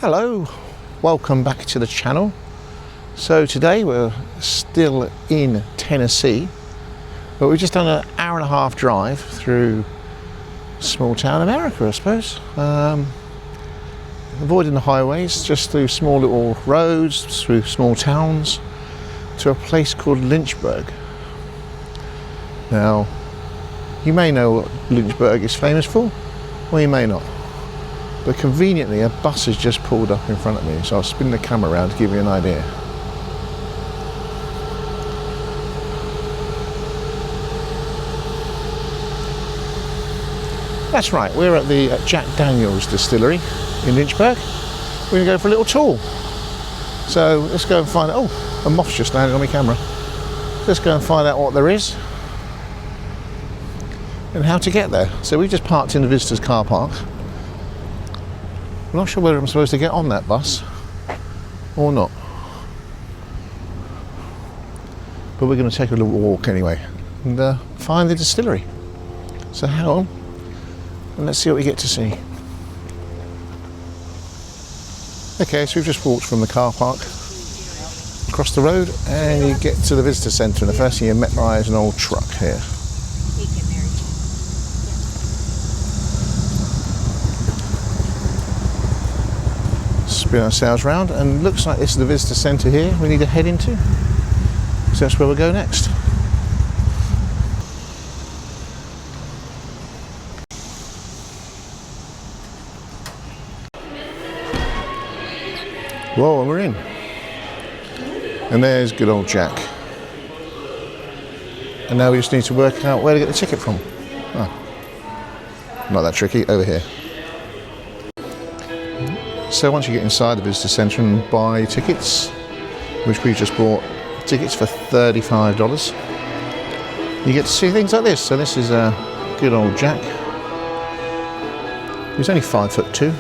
Hello, welcome back to the channel. So today we're still in Tennessee, but we've just done an hour and a half drive through small town America, I suppose. Avoiding the highways, just through small little roads, through small towns, to a place called Lynchburg. Now, you may know what Lynchburg is famous for, or you may not. But conveniently, a bus has just pulled up in front of me, so I'll spin the camera around to give you an idea. That's right, we're at the Jack Daniel's Distillery in Lynchburg. We're going to go for a little tour. So let's go and find out. Oh, a moth's just landed on my camera. Let's go and find out what there is and how to get there. So we just parked in the visitors car park. I'm not sure whether I'm supposed to get on that bus or not, but we're going to take a little walk anyway and find the distillery. So hang on and let's see what we get to see. Okay, so we've just walked from the car park across the road and you get to the visitor centre, and the first thing you met my eye is an old truck here. Spin ourselves round, and looks like this is the visitor centre here we need to head into, so that's where we'll go next. Whoa, and we're in, and there's good old Jack, and now we just need to work out where to get the ticket from. Not that tricky. Over here. So once you get inside the visitor centre and buy tickets, which we just bought tickets for $35, you get to see things like this. So this is good old Jack. He's only 5'2".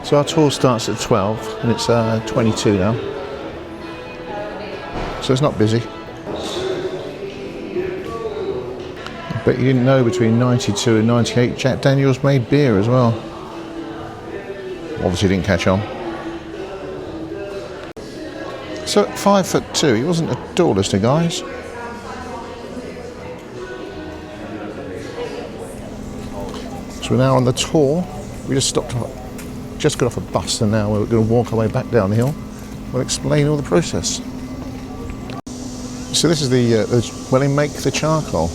So our tour starts at 12 and it's 22 now. So it's not busy. But you didn't know between 92 and 98 Jack Daniel's made beer as well. Obviously didn't catch on. So at 5'2", he wasn't the tallest of guys. So we're now on the tour. We just got off a bus and now we're going to walk our way back down the hill. We'll explain all the process. So this is where they make the charcoal.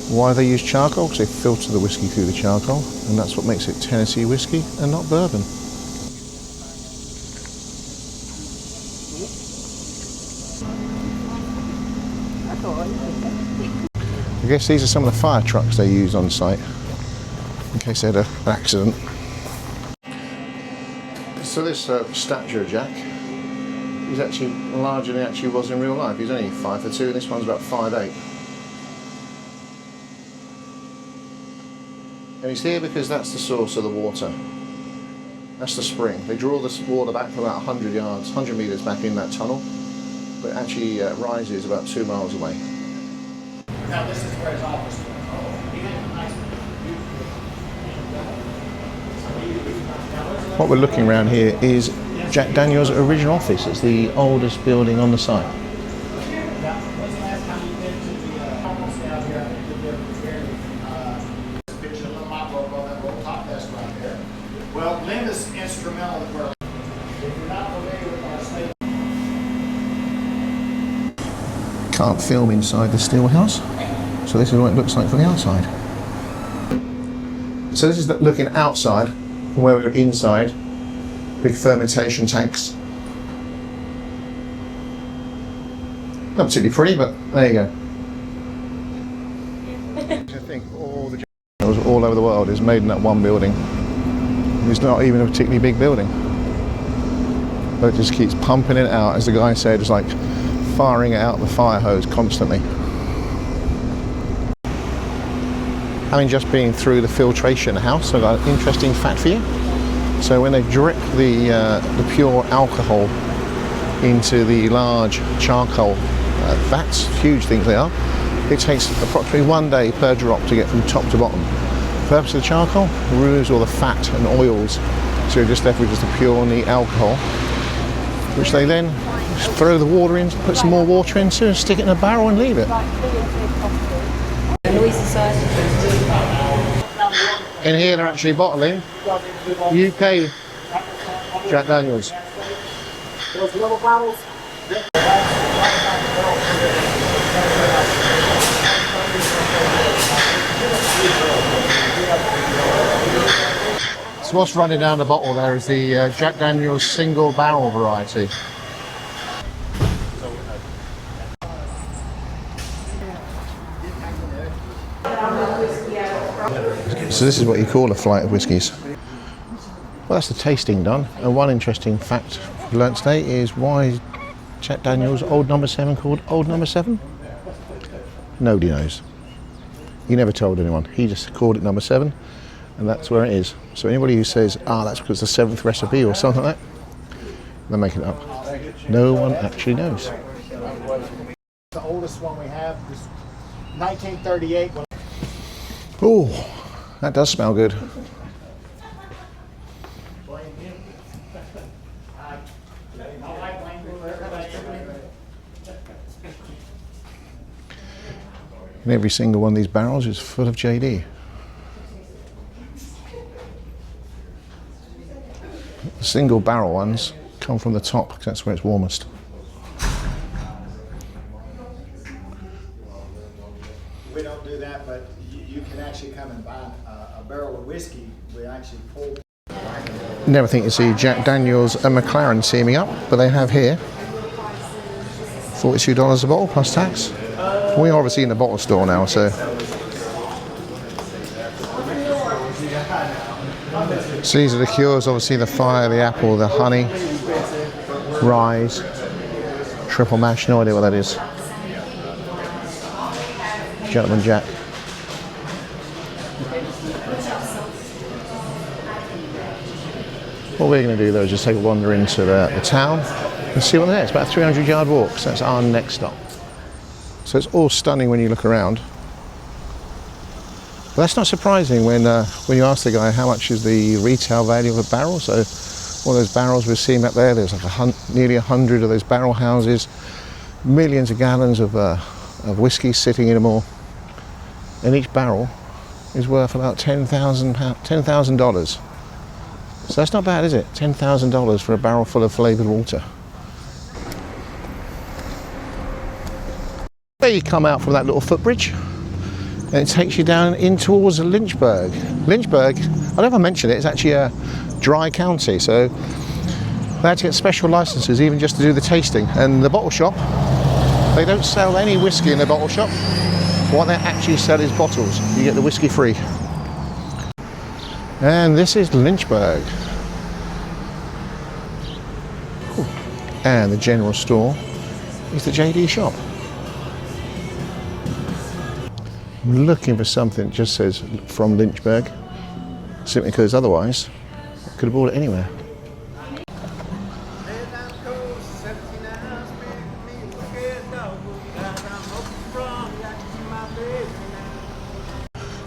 Why they use charcoal? Because they filter the whiskey through the charcoal, and that's what makes it Tennessee whiskey and not bourbon. I guess these are some of the fire trucks they use on site in case they had an accident. So this statue of Jack is actually larger than he actually was in real life. He's only 5'2", and this one's about 5'8". And he's here because that's the source of the water. That's the spring. They draw this water back from about 100 metres back in that tunnel, but it actually rises about 2 miles away. Now this is where his office is. What we're looking around here is Jack Daniel's original office. It's the oldest building on the site. Well, Lynn is instrumental in work. If you're not familiar with our state. Can't film inside the still house, so this is what it looks like from the outside. So this is looking outside from where we're inside. Big fermentation tanks. Not particularly pretty, but there you go. I think all the Jack Daniels all over the world is made in that one building. It's not even a particularly big building, but it just keeps pumping it out, as the guy said. It's like firing it out the fire hose constantly. Having just been through the filtration house, I've got an interesting fact for you. So when they drip the pure alcohol into the large charcoal vats, huge things they are, It takes approximately 1 day per drop to get from top to bottom. The purpose of the charcoal? Removes all the fat and oils, so you're just left with just the pure neat alcohol, which they then throw the water in, put some more water into, stick it in a barrel and leave it. In here they're actually bottling UK Jack Daniels. So what's running down the bottle there is the Jack Daniels single barrel variety. So this is what you call a flight of whiskies. Well, that's the tasting done. And one interesting fact I've learnt today is why Jack Daniels Old Number 7 called Old Number 7? Nobody knows. He never told anyone. He just called it number 7, and that's where it is. So anybody who says, that's because it's the 7th recipe or something like that, they're making it up. No one actually knows. The oldest one we have is 1938. Oh, that does smell good. And every single one of these barrels is full of JD. The single barrel ones come from the top because that's where it's warmest. We don't do that, but you can actually come and buy a barrel of whiskey. We actually pull. Never think you'd see Jack Daniels and McLaren teaming up, but they have here. $42 a bottle plus tax. We're obviously in the bottle store now, so. So these are the cures, obviously the fire, the apple, the honey, rye, triple mash, no idea what that is. Gentleman Jack. What we're going to do though is just take a wander into the town and see what there is. It's about a 300-yard walk, so that's our next stop. So it's all stunning when you look around. But that's not surprising when you ask the guy how much is the retail value of a barrel. So all those barrels we're seeing back there, there's like nearly 100 of those barrel houses, millions of gallons of whiskey sitting in them all. And each barrel is worth about $10,000. So that's not bad, is it? $10,000 for a barrel full of flavoured water. There you come out from that little footbridge, and it takes you down in towards Lynchburg. Lynchburg, I don't know if I mentioned it, it's actually a dry county, so they had to get special licenses even just to do the tasting. And the bottle shop, they don't sell any whiskey in the bottle shop. What they actually sell is bottles. You get the whiskey free. And this is Lynchburg. Ooh. And the general store is the JD shop. I'm looking for something that just says from Lynchburg, simply because otherwise I could have bought it anywhere.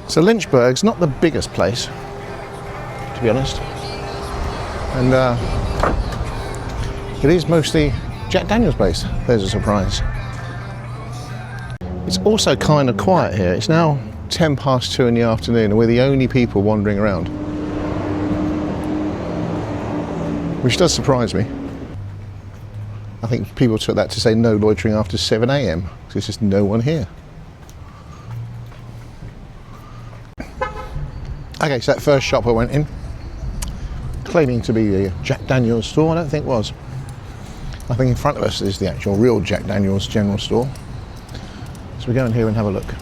So Lynchburg's not the biggest place, to be honest, and it is mostly Jack Daniels based. There's a surprise. It's also kind of quiet here. It's now 10 past 2 in the afternoon and we're the only people wandering around, which does surprise me. I think people took that to say no loitering after 7 AM because there's just no one here. Okay, so that first shop I went in, claiming to be the Jack Daniels store, I don't think it was. I think in front of us is the actual real Jack Daniels general store. So we go in here and have a look.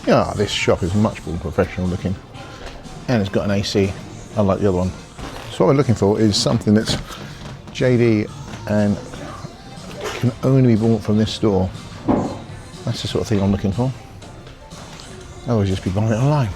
Yeah, this shop is much more professional looking, and it's got an AC, unlike the other one. So what we're looking for is something that's JD and can only be bought from this store. That's the sort of thing I'm looking for. Otherwise, just be buying it online.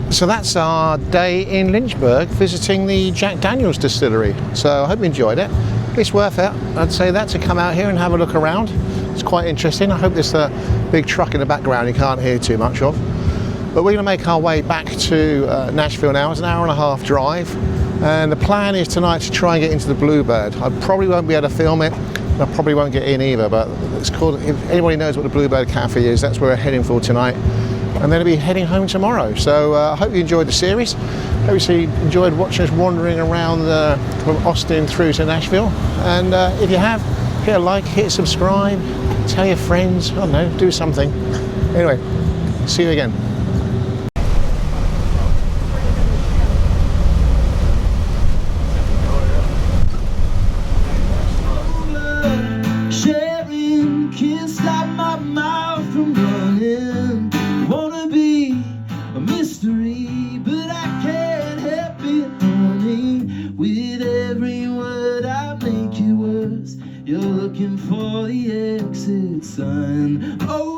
So that's our day in Lynchburg, visiting the Jack Daniel's distillery. So I hope you enjoyed it. It's worth it. I'd say that, to come out here and have a look around. It's quite interesting. I hope there's a big truck in the background you can't hear too much of. But we're going to make our way back to Nashville now. It's an hour and a half drive. And the plan is tonight to try and get into the Bluebird. I probably won't be able to film it. I probably won't get in either, but it's called, if anybody knows what the Bluebird Café is, that's where we're heading for tonight. And then I'll be heading home tomorrow. So I hope you enjoyed the series. Hope you enjoyed watching us wandering around from Austin through to Nashville. And if you have, hit a like, hit subscribe, tell your friends, I don't know, do something. Anyway, see you again. Sharing can't stop my mouth from running. Wanna be a mystery, but I can't help it, honey. With every word I make it worse. You're looking for the exit sign. Oh.